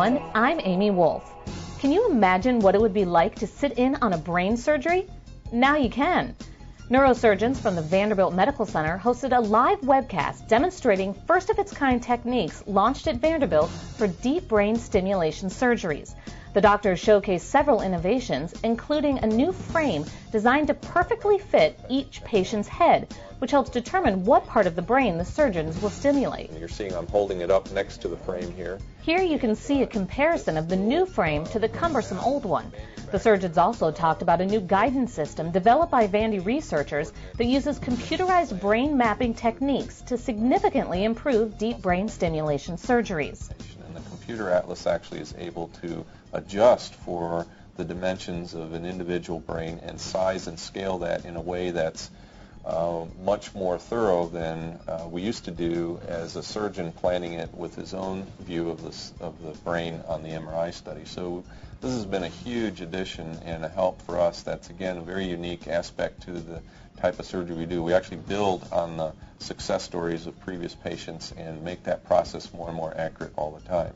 everyone, I'm Amy Wolf. Can you imagine what it would be like to sit in on a brain surgery? Now you can. Neurosurgeons from the Vanderbilt Medical Center hosted a live webcast demonstrating first-of-its-kind techniques launched at Vanderbilt for deep brain stimulation surgeries. The doctors showcased several innovations, including a new frame designed to perfectly fit each patient's head, which helps determine what part of the brain the surgeons will stimulate. You're seeing I'm holding it up next to the frame here. Here you can see a comparison of the new frame to the cumbersome old one. The surgeons also talked about a new guidance system developed by Vandy researchers that uses computerized brain mapping techniques to significantly improve deep brain stimulation surgeries. And the computer atlas actually is able to adjust for the dimensions of an individual brain and size and scale that in a way that's much more thorough than we used to do as a surgeon planning it with his own view of the brain on the MRI study. So this has been a huge addition and a help for us. That's, again, a very unique aspect to the type of surgery we do. We actually build on the success stories of previous patients and make that process more and more accurate all the time.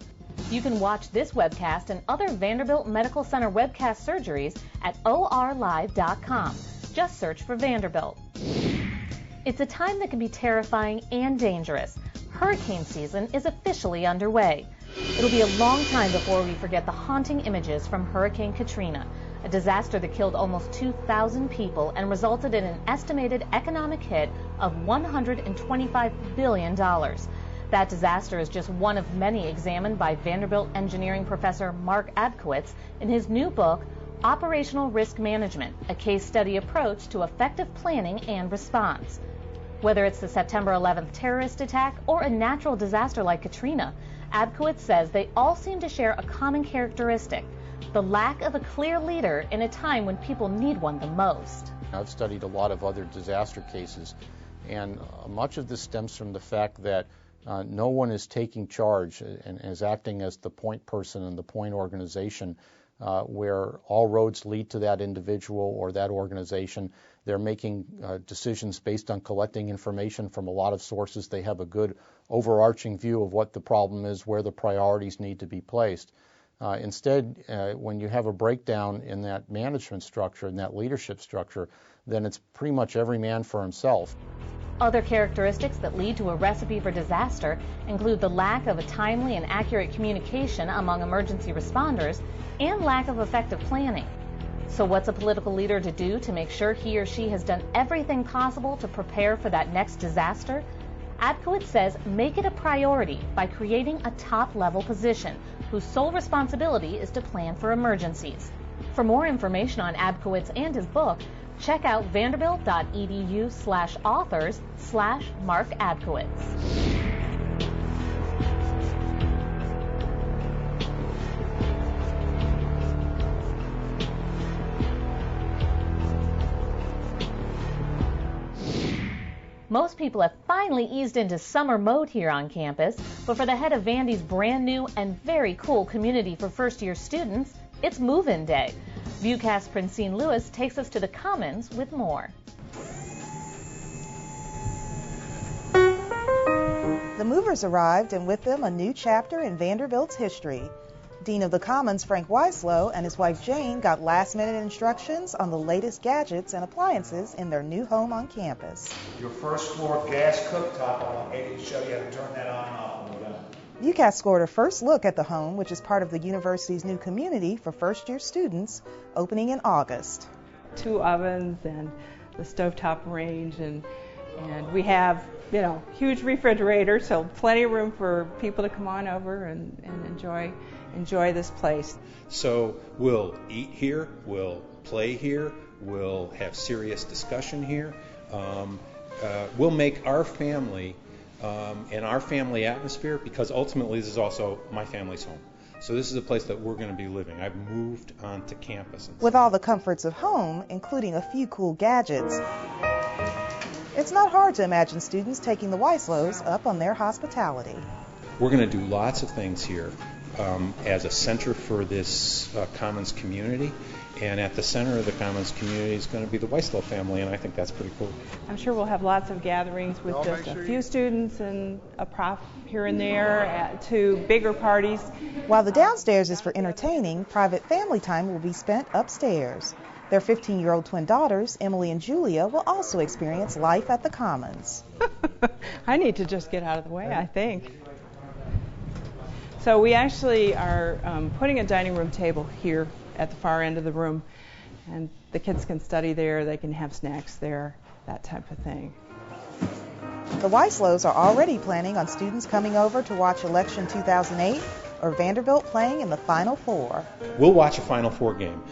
You can watch this webcast and other Vanderbilt Medical Center webcast surgeries at orlive.com. Just search for Vanderbilt. It's a time that can be terrifying and dangerous. Hurricane season is officially underway. It'll be a long time before we forget the haunting images from Hurricane Katrina, a disaster that killed almost 2,000 people and resulted in an estimated economic hit of $125 billion. That disaster is just one of many examined by Vanderbilt engineering professor Mark Abkowitz in his new book, Operational Risk Management, a case study approach to effective planning and response. Whether it's the September 11th terrorist attack or a natural disaster like Katrina, Abkowitz says they all seem to share a common characteristic: the lack of a clear leader in a time when people need one the most. I've studied a lot of other disaster cases, and much of this stems from the fact that no one is taking charge and is acting as the point person and the point organization where all roads lead to that individual or that organization. They're making decisions based on collecting information from a lot of sources. They have a good overarching view of what the problem is, where the priorities need to be placed. Instead, when you have a breakdown in that management structure, in that leadership structure, then it's pretty much every man for himself. Other characteristics that lead to a recipe for disaster include the lack of a timely and accurate communication among emergency responders and lack of effective planning. So what's a political leader to do to make sure he or she has done everything possible to prepare for that next disaster? Abkowitz says make it a priority by creating a top-level position whose sole responsibility is to plan for emergencies. For more information on Abkowitz and his book, check out vanderbilt.edu/authors/Mark Abkowitz. Most people have finally eased into summer mode here on campus, but for the head of Vandy's brand new and very cool community for first-year students, it's move-in day. VUCast Francine Lewis takes us to the Commons with more. The movers arrived, and with them a new chapter in Vanderbilt's history. Dean of the Commons, Frank Wcislos, and his wife Jane got last-minute instructions on the latest gadgets and appliances in their new home on campus. Your first floor gas cooktop, I'm able to show you how to turn that on and off when we're done. VUCast scored a first look at the home, which is part of the university's new community for first-year students, opening in August. 2 ovens and the stovetop range, and we have, huge refrigerator, so plenty of room for people to come on over and enjoy this place. So we'll eat here, we'll play here, we'll have serious discussion here. We'll make our family and our family atmosphere, because ultimately this is also my family's home. So this is a place that we're going to be living. I've moved onto campus. With all the comforts of home, including a few cool gadgets, it's not hard to imagine students taking the Wcislos up on their hospitality. We're going to do lots of things here as a center for this Commons community. And at the center of the Commons community is going to be the Wcislos family, and I think that's pretty cool. I'm sure we'll have lots of gatherings with just a few students and a prof here and there to bigger parties. While the downstairs is for entertaining, private family time will be spent upstairs. Their 15-year-old twin daughters, Emily and Julia, will also experience life at the Commons. I need to just get out of the way, I think. So we actually are putting a dining room table here at the far end of the room, and the kids can study there, they can have snacks there, that type of thing. The Wcislos are already planning on students coming over to watch Election 2008 or Vanderbilt playing in the Final Four. We'll watch a Final Four game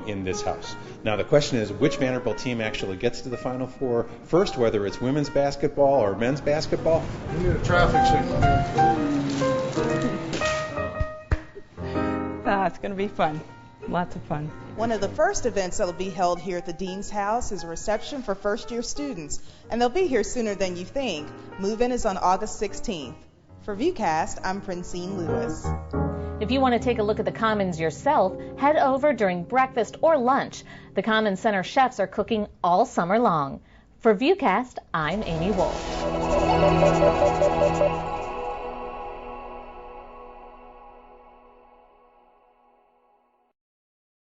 in this house. Now the question is which Vanderbilt team actually gets to the Final Four first, whether it's women's basketball or men's basketball. We need a traffic signal here. It's going to be fun. Lots of fun. One of the first events that will be held here at the Dean's House is a reception for first-year students, and they'll be here sooner than you think. Move-in is on August 16th. For VUCast, I'm Francine Lewis. If you want to take a look at the Commons yourself, head over during breakfast or lunch. The Commons Center chefs are cooking all summer long. For VUCast, I'm Amy Wolf.